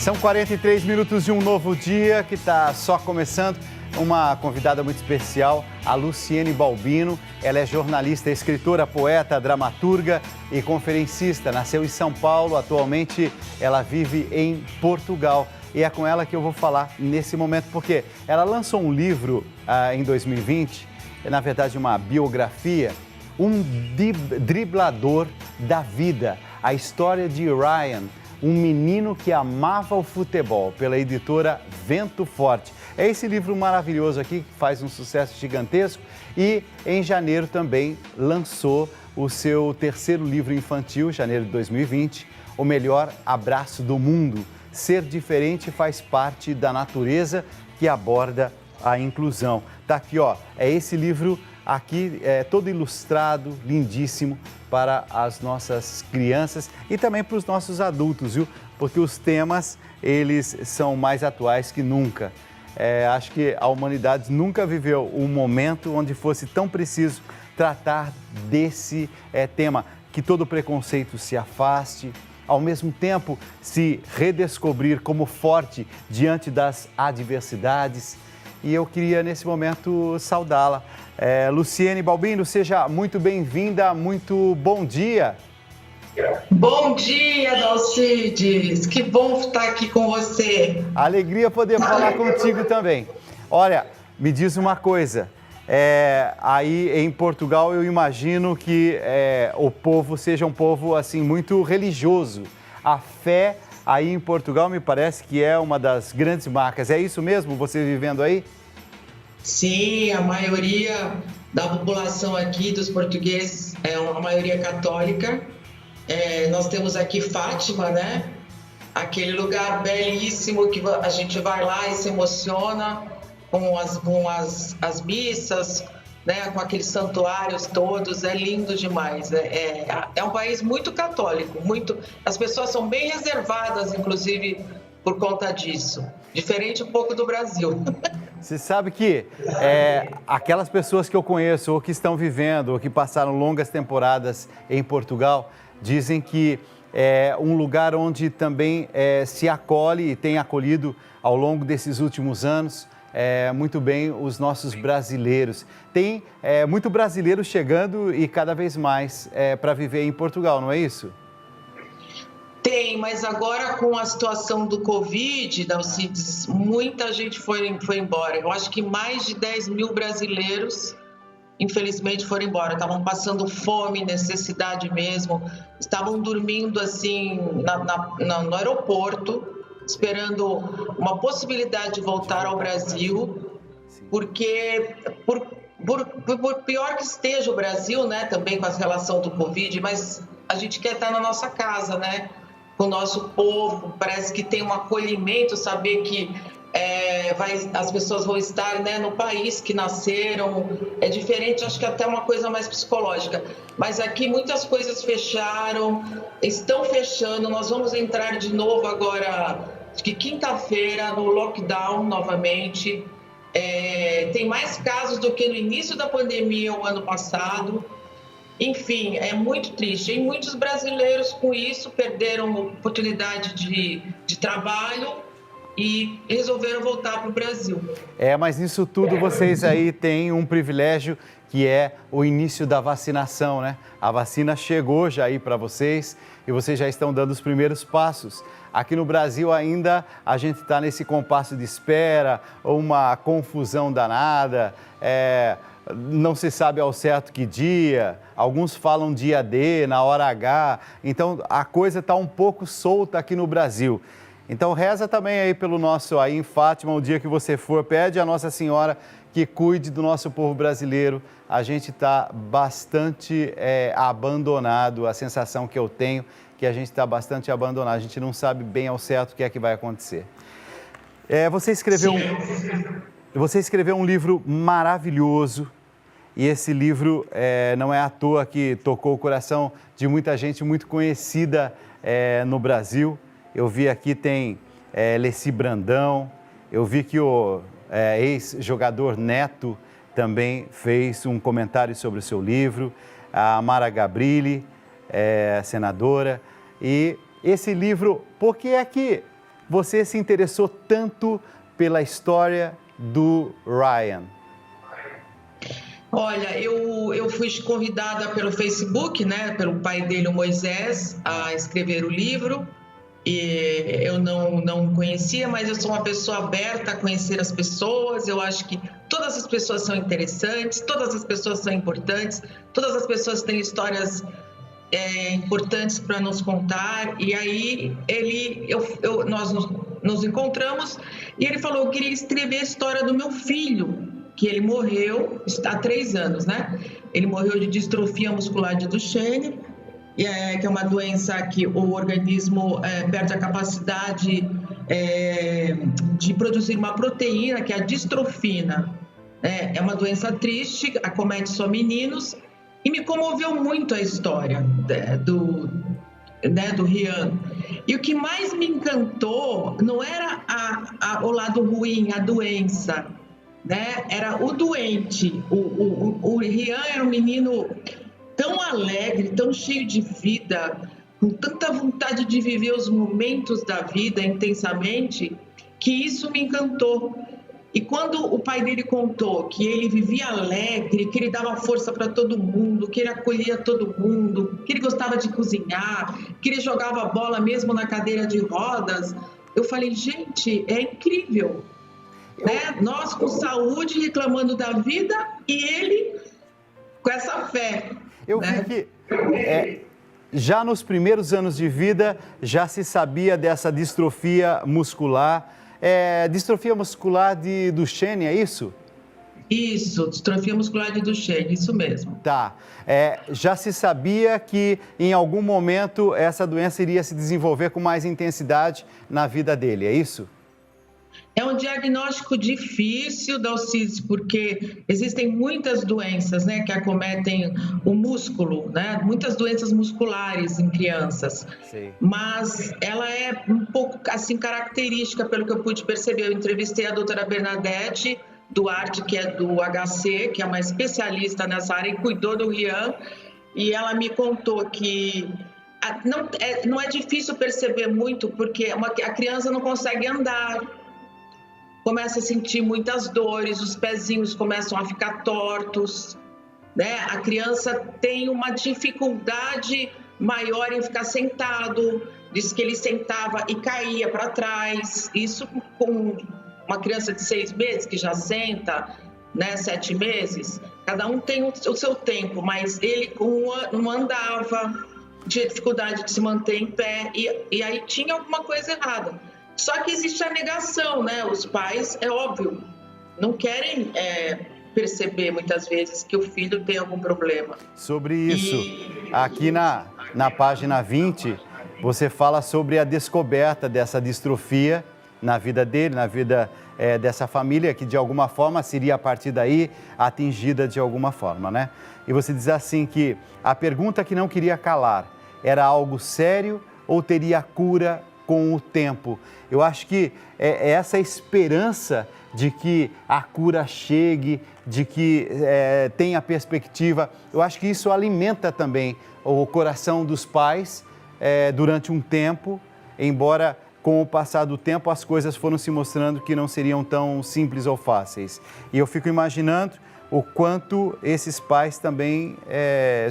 São 43 minutos de um novo dia que está só começando. Uma convidada muito especial, a Luciene Balbino. Ela é jornalista, escritora, poeta, dramaturga e conferencista. Nasceu em São Paulo, atualmente ela vive em Portugal. E é com ela que eu vou falar nesse momento, porque ela lançou um livro em 2020, na verdade uma biografia, um driblador da vida, a história de Ryan, um menino que amava o futebol, pela editora Vento Forte. É esse livro maravilhoso aqui, que faz um sucesso gigantesco e em janeiro também lançou o seu terceiro livro infantil, janeiro de 2020, O Melhor Abraço do Mundo. Ser diferente faz parte da natureza que aborda a inclusão. Tá aqui, ó, é esse livro aqui, todo ilustrado, lindíssimo, para as nossas crianças e também para os nossos adultos, viu? Porque os temas, eles são mais atuais que nunca. Acho que a humanidade nunca viveu um momento onde fosse tão preciso tratar desse tema, que todo preconceito se afaste, ao mesmo tempo se redescobrir como forte diante das adversidades. E eu queria, nesse momento, saudá-la. Luciene Balbino, seja muito bem-vinda, muito bom dia. Bom dia, Dalcides. Que bom estar aqui com você. Alegria poder falar contigo também. Olha, me diz uma coisa. Aí em Portugal eu imagino que o povo seja um povo assim muito religioso. A fé aí em Portugal me parece que é uma das grandes marcas. É isso mesmo, você vivendo aí? Sim, a maioria da população aqui, dos portugueses, é uma maioria católica. Nós temos aqui Fátima, né? Aquele lugar belíssimo que a gente vai lá e se emociona com as missas, né? Com aqueles santuários todos, é lindo demais. É um país muito católico, as pessoas são bem reservadas, inclusive, por conta disso. Diferente um pouco do Brasil. Você sabe que aquelas pessoas que eu conheço, ou que estão vivendo, ou que passaram longas temporadas em Portugal, dizem que é um lugar onde também se acolhe e tem acolhido ao longo desses últimos anos muito bem os nossos brasileiros. Tem muito brasileiro chegando e cada vez mais para viver em Portugal, não é isso? Tem, mas agora com a situação do Covid, Dalcides, muita gente foi embora. Eu acho que mais de 10 mil brasileiros, infelizmente, foram embora. Estavam passando fome, necessidade mesmo. Estavam dormindo assim no aeroporto, esperando uma possibilidade de voltar ao Brasil, porque por pior que esteja o Brasil, né, também com a relação do Covid, mas a gente quer estar na nossa casa, né? Com o nosso povo, parece que tem um acolhimento, saber que as pessoas vão estar, né, no país que nasceram. É diferente, acho que até uma coisa mais psicológica. Mas aqui muitas coisas fecharam, estão fechando. Nós vamos entrar de novo agora, acho que quinta-feira, no lockdown novamente. Tem mais casos do que no início da pandemia o ano passado. Enfim, é muito triste. E muitos brasileiros com isso perderam oportunidade de trabalho e resolveram voltar para o Brasil. Mas nisso tudo vocês aí têm um privilégio que é o início da vacinação, né? A vacina chegou já aí para vocês e vocês já estão dando os primeiros passos. Aqui no Brasil ainda a gente está nesse compasso de espera, uma confusão danada, não se sabe ao certo que dia, alguns falam dia D, na hora H, então a coisa está um pouco solta aqui no Brasil. Então reza também aí pelo nosso, aí em Fátima, o dia que você for, pede a Nossa Senhora que cuide do nosso povo brasileiro. A gente está bastante abandonado, a sensação que eu tenho que a gente está bastante abandonado, a gente não sabe bem ao certo o que é que vai acontecer. Você escreveu um livro maravilhoso e esse livro não é à toa que tocou o coração de muita gente muito conhecida no Brasil. Eu vi aqui tem Leci Brandão, eu vi que o ex-jogador Neto também fez um comentário sobre o seu livro, a Mara Gabrilli, senadora. E esse livro, por que é que você se interessou tanto pela história do Ryan? Olha, eu fui convidada pelo Facebook, né, pelo pai dele, o Moisés, a escrever o livro. E eu não conhecia, mas eu sou uma pessoa aberta a conhecer as pessoas. Eu acho que todas as pessoas são interessantes, todas as pessoas são importantes, todas as pessoas têm histórias importantes para nos contar. E aí nós nos encontramos e ele falou: eu queria escrever a história do meu filho, que ele morreu há 3 anos, né? Ele morreu de distrofia muscular de Duchenne, que é uma doença que o organismo perde a capacidade de produzir uma proteína, que é a distrofina. É uma doença triste, acomete só meninos, e me comoveu muito a história do Ryan. E o que mais me encantou não era o lado ruim, a doença, né? Era o doente. O Ryan era um menino tão alegre, tão cheio de vida, com tanta vontade de viver os momentos da vida intensamente, que isso me encantou. E quando o pai dele contou que ele vivia alegre, que ele dava força para todo mundo, que ele acolhia todo mundo, que ele gostava de cozinhar, que ele jogava bola mesmo na cadeira de rodas, eu falei: gente, é incrível, né? Nós com saúde reclamando da vida e ele com essa fé. Eu vi que já nos primeiros anos de vida já se sabia dessa distrofia muscular. Distrofia muscular de Duchenne, é isso? Isso, distrofia muscular de Duchenne, isso mesmo. Tá. Já se sabia que em algum momento essa doença iria se desenvolver com mais intensidade na vida dele, é isso? É um diagnóstico difícil, Dalcides, porque existem muitas doenças, né, que acometem o músculo, né, muitas doenças musculares em crianças. Sim. Mas ela é um pouco assim característica, pelo que eu pude perceber. Eu entrevistei a doutora Bernadette Duarte, que é do HC, que é uma especialista nessa área e cuidou do Ryan, e ela me contou que não é difícil perceber muito, porque a criança não consegue andar, começa a sentir muitas dores, os pezinhos começam a ficar tortos, né? A criança tem uma dificuldade maior em ficar sentado, diz que ele sentava e caía para trás. Isso com uma criança de 6 meses que já senta, né, 7 meses, cada um tem o seu tempo, mas ele não andava, tinha dificuldade de se manter em pé, e aí tinha alguma coisa errada. Só que existe a negação, né? Os pais, é óbvio, não querem perceber muitas vezes que o filho tem algum problema. Sobre isso, aqui na página 20, você fala sobre a descoberta dessa distrofia na vida dele, na vida dessa família, que de alguma forma seria a partir daí atingida de alguma forma, né? E você diz assim que a pergunta que não queria calar era algo sério ou teria cura com o tempo? Eu acho que essa esperança de que a cura chegue, de que tenha perspectiva, eu acho que isso alimenta também o coração dos pais durante um tempo, embora com o passar do tempo as coisas foram se mostrando que não seriam tão simples ou fáceis. E eu fico imaginando o quanto esses pais também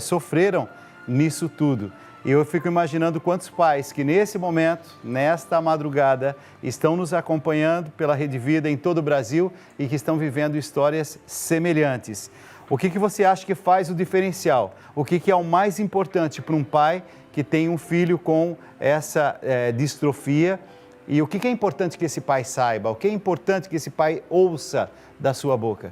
sofreram nisso tudo. E eu fico imaginando quantos pais que nesse momento, nesta madrugada, estão nos acompanhando pela Rede Vida em todo o Brasil e que estão vivendo histórias semelhantes. O que você acha que faz o diferencial? O que é o mais importante para um pai que tem um filho com essa distrofia? E o que é importante que esse pai saiba? O que é importante que esse pai ouça da sua boca?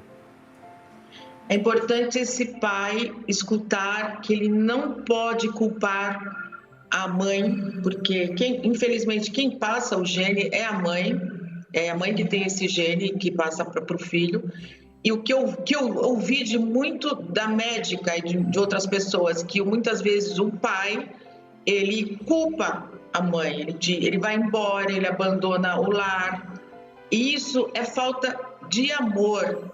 É importante esse pai escutar que ele não pode culpar a mãe, porque infelizmente quem passa o gene é a mãe que tem esse gene que passa para o filho. E o que eu ouvi de muito da médica e de outras pessoas, que muitas vezes o pai, ele culpa a mãe, ele vai embora, ele abandona o lar. E isso é falta de amor.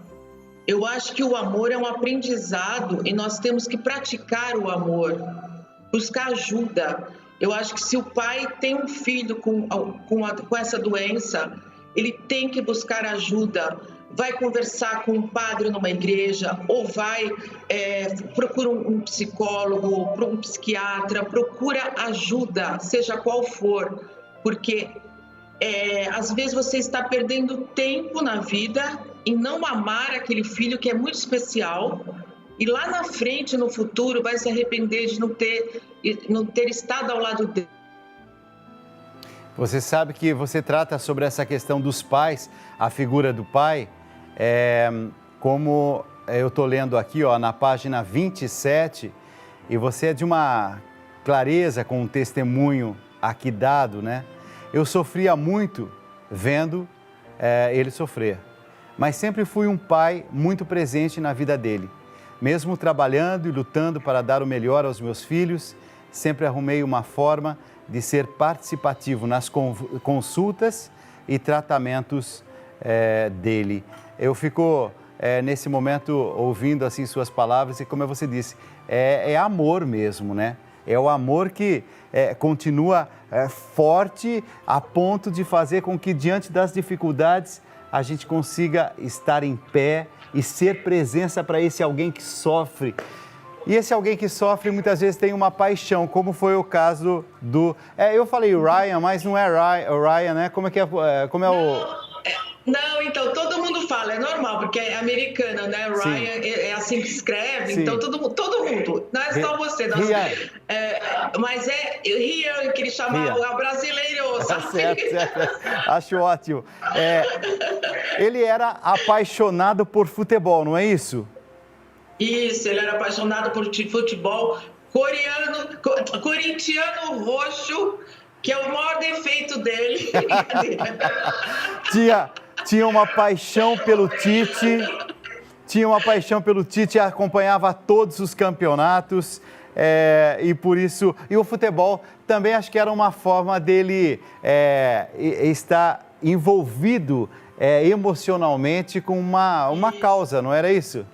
Eu acho que o amor é um aprendizado e nós temos que praticar o amor, buscar ajuda. Eu acho que se o pai tem um filho com essa doença, ele tem que buscar ajuda. Vai conversar com um padre numa igreja, ou procura um psicólogo, um psiquiatra, procura ajuda, seja qual for, porque às vezes você está perdendo tempo na vida em não amar aquele filho que é muito especial, e lá na frente, no futuro, vai se arrepender de não ter estado ao lado dele. Você sabe que você trata sobre essa questão dos pais, a figura do pai, como eu estou lendo aqui, na página 27, e você é de uma clareza com um testemunho aqui dado, né? Eu sofria muito vendo ele sofrer, mas sempre fui um pai muito presente na vida dele. Mesmo trabalhando e lutando para dar o melhor aos meus filhos, sempre arrumei uma forma de ser participativo nas consultas e tratamentos dele. Eu fico, nesse momento, ouvindo assim suas palavras e, como você disse, é amor mesmo, né? É o amor que continua forte a ponto de fazer com que, diante das dificuldades, a gente consiga estar em pé e ser presença para esse alguém que sofre. E esse alguém que sofre muitas vezes tem uma paixão, como foi o caso do... eu falei Ryan, mas não é Ryan, né? Como é o... Não, então, todo mundo fala, é normal, porque é americano, né? Ryan é assim que escreve, sim. Então todo mundo, não é só você. Mas é Rian, que ele chama o brasileiro, sabe? Certo. Acho ótimo. Ele era apaixonado por futebol, não é isso? Isso, ele era apaixonado por futebol corintiano roxo, que é o maior defeito dele. Tinha uma paixão pelo Tite, acompanhava todos os campeonatos, e por isso... E o futebol também acho que era uma forma dele estar envolvido emocionalmente com uma causa, não era isso?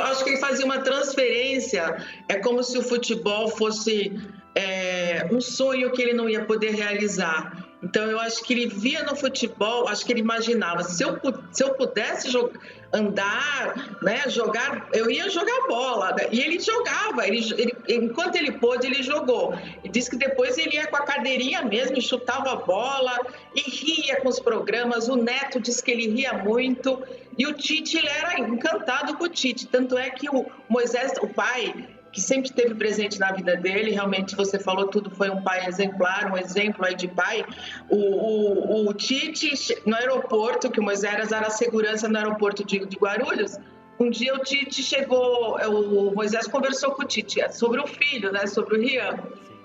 Acho que ele fazia uma transferência, é como se o futebol fosse um sonho que ele não ia poder realizar. Então, eu acho que ele via no futebol, acho que ele imaginava, se eu pudesse andar, né, jogar, eu ia jogar bola. Né? E ele jogava, enquanto ele pôde, ele jogou. E disse que depois ele ia com a cadeirinha mesmo, e chutava a bola, e ria com os programas. O Neto disse que ele ria muito. E o Tite, ele era encantado com o Tite. Tanto é que o Moisés, o pai, que sempre esteve presente na vida dele, realmente você falou tudo, foi um pai exemplar, um exemplo aí de pai. O Tite, no aeroporto, que o Moisés era a segurança no aeroporto de Guarulhos, um dia o Tite chegou, o Moisés conversou com o Tite sobre o filho, né, sobre o Rian.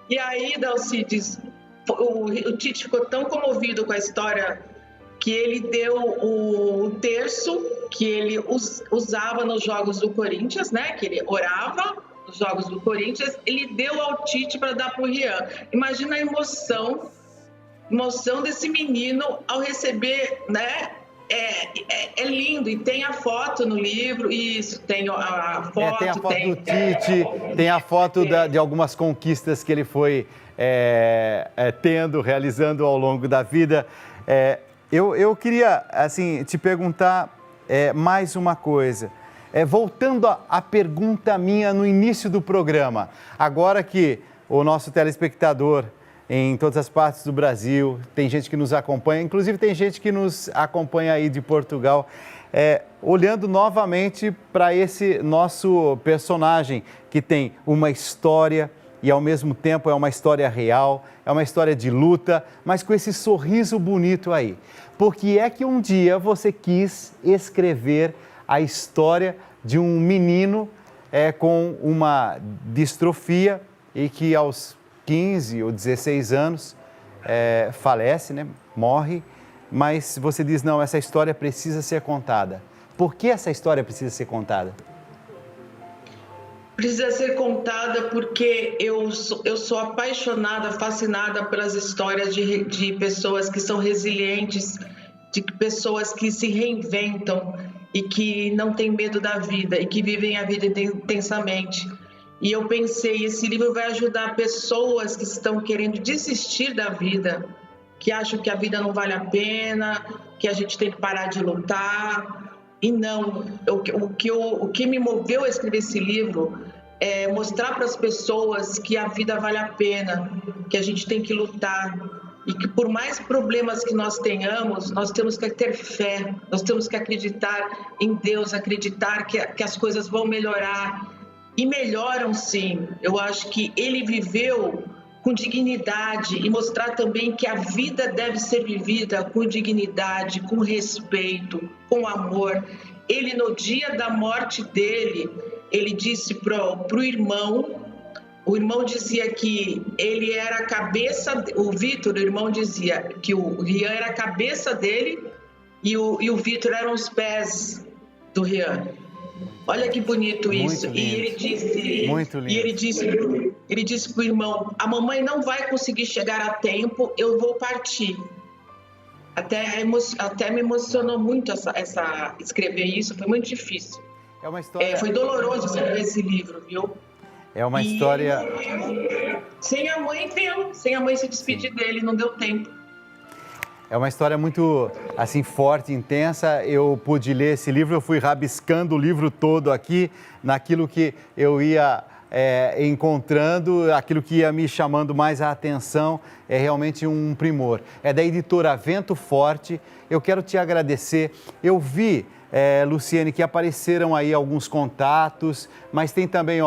E aí, Dalcides, o Tite ficou tão comovido com a história que ele deu o terço que ele usava nos jogos do Corinthians, né, que ele orava nos jogos do Corinthians, ele deu ao Tite para dar para o Rian. Imagina a emoção desse menino ao receber, né? É lindo, e tem a foto no livro, isso, tem a foto... tem a foto do Tite, tem a foto de algumas conquistas que ele foi realizando ao longo da vida. Eu queria, assim, te perguntar mais uma coisa. Voltando à pergunta minha no início do programa, agora que o nosso telespectador em todas as partes do Brasil, tem gente que nos acompanha, inclusive tem gente que nos acompanha aí de Portugal, olhando novamente para esse nosso personagem que tem uma história e ao mesmo tempo é uma história real, é uma história de luta, mas com esse sorriso bonito aí. Por que é que um dia você quis escrever a história de um menino com uma distrofia e que aos 15 ou 16 anos falece, né? Morre, mas você diz, não, essa história precisa ser contada. Por que essa história precisa ser contada? Precisa ser contada porque eu sou apaixonada, fascinada pelas histórias de pessoas que são resilientes, de pessoas que se reinventam e que não têm medo da vida e que vivem a vida intensamente. E eu pensei, esse livro vai ajudar pessoas que estão querendo desistir da vida, que acham que a vida não vale a pena, que a gente tem que parar de lutar. E não, o que me moveu a escrever esse livro é mostrar para as pessoas que a vida vale a pena, que a gente tem que lutar. E que por mais problemas que nós tenhamos, nós temos que ter fé, nós temos que acreditar em Deus, acreditar que as coisas vão melhorar. E melhoram sim. Eu acho que ele viveu com dignidade e mostrar também que a vida deve ser vivida com dignidade, com respeito, com amor. Ele, no dia da morte dele, ele disse pro irmão, o irmão dizia que ele era a cabeça, o Vitor, o irmão dizia que o Rian era a cabeça dele e o Vitor eram os pés do Rian. Olha que bonito isso. Muito lindo. E ele disse, muito lindo. E ele disse para o irmão: a mamãe não vai conseguir chegar a tempo, eu vou partir. Até me emocionou muito escrever isso, foi muito difícil. É uma história. Foi doloroso escrever esse livro, viu? É uma história. Sem a mãe se despedir dele, não deu tempo. É uma história muito, assim, forte, intensa. Eu pude ler esse livro, eu fui rabiscando o livro todo aqui, naquilo que eu ia encontrando, aquilo que ia me chamando mais a atenção. É realmente um primor. É da editora Vento Forte. Eu quero te agradecer. Eu vi, Luciene, que apareceram aí alguns contatos, mas tem também,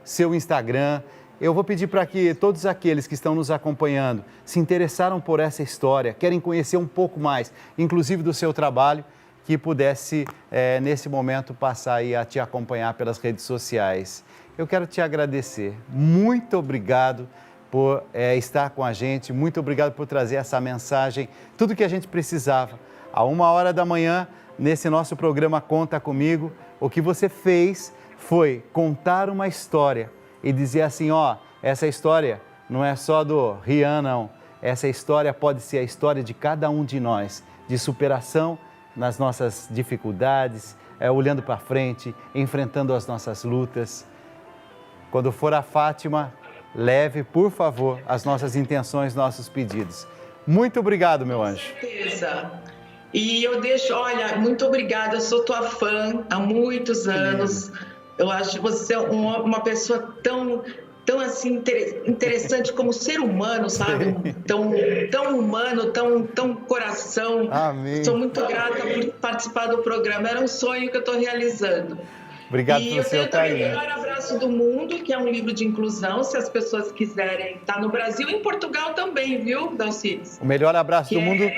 seu Instagram. Eu vou pedir para que todos aqueles que estão nos acompanhando, se interessaram por essa história, querem conhecer um pouco mais, inclusive do seu trabalho, que pudesse, nesse momento, passar aí a te acompanhar pelas redes sociais. Eu quero te agradecer. Muito obrigado por estar com a gente, muito obrigado por trazer essa mensagem, tudo que a gente precisava. À 1h da manhã, nesse nosso programa Conta Comigo, o que você fez foi contar uma história e dizer assim, essa história não é só do Rian, não. Essa história pode ser a história de cada um de nós, de superação nas nossas dificuldades, olhando para frente, enfrentando as nossas lutas. Quando for a Fátima, leve, por favor, as nossas intenções, nossos pedidos. Muito obrigado, meu anjo. Com certeza. E eu deixo, muito obrigada, eu sou tua fã há muitos anos. Eu acho você uma pessoa tão assim, interessante como ser humano, sabe? Tão humano, tão coração. Amém. Sou muito grata por participar do programa. Era um sonho que eu estou realizando. Obrigado pelo seu carinho. E eu tenho também O Melhor Abraço do Mundo, que é um livro de inclusão, se as pessoas quiserem. Está no Brasil e em Portugal também, viu, Dalcides? O Melhor Abraço do Mundo.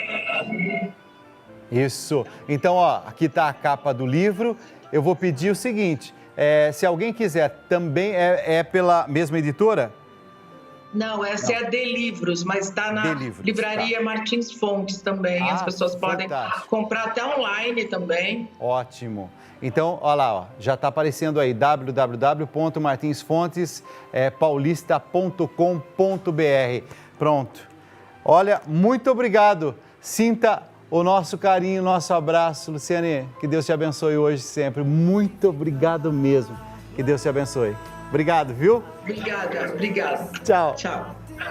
Isso. Então, aqui está a capa do livro. Eu vou pedir o seguinte... se alguém quiser, também é pela mesma editora? Não, essa é a Delivros, mas está na livraria Martins Fontes também. As pessoas podem comprar até online também. Ótimo. Então, olha lá, já está aparecendo aí, www.martinsfontespaulista.com.br. Pronto. Olha, muito obrigado. Sinta o nosso carinho, o nosso abraço. Luciane, que Deus te abençoe hoje sempre. Muito obrigado mesmo. Que Deus te abençoe. Obrigado, viu? Obrigada. Tchau. Tchau.